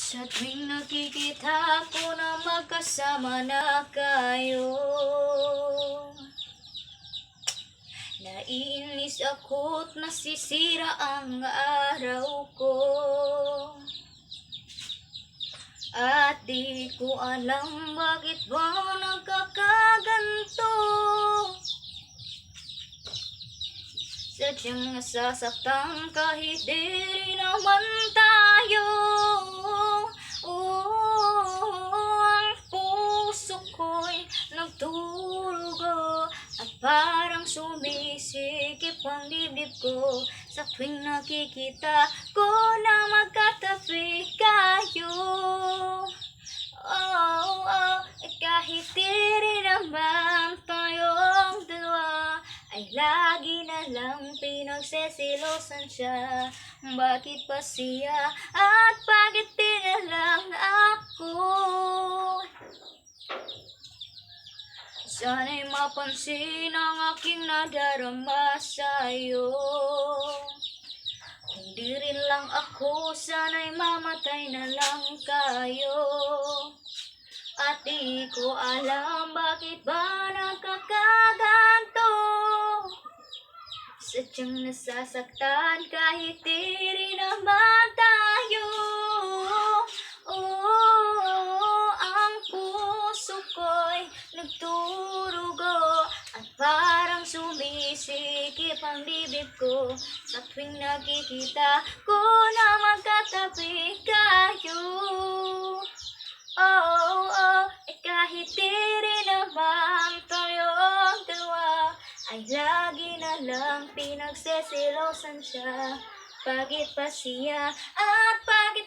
Sa tuwing nakikita ko na magkasama na kayo, naiinis ako't nasisira ang araw ko. At di ko alam bakit ba nagkakaganto. Sadyang nasasaktan kahit di rin naman tayo. Ang puso ko'y nagdurugo at parang sumisikip ang dibdib ko sa tuwing nakikita ko na magkatabi kayo. Kahit di rin naman tayong dalawa, ay lagi na lang pinagsisilosan siya. Bakit pa siya at bakit di na lang ako? Sana'y mapansin ang aking nadarama sa'yo. Kung di rin lang ako, sana'y mamatay na lang kayo. At di ko alam bakit ba nagkakaganto. Sadyang nasasaktan kahit di rin naman tayo. Ang puso ko'y nagdurugo at parang sumisikip ang bibig ko sa tuwing nakikita ko na magkatabi kayo. Kahit di rin naman tayong dalawa, ay lagi na lang pinagsisilosan siya. Bakit pa siya at bakit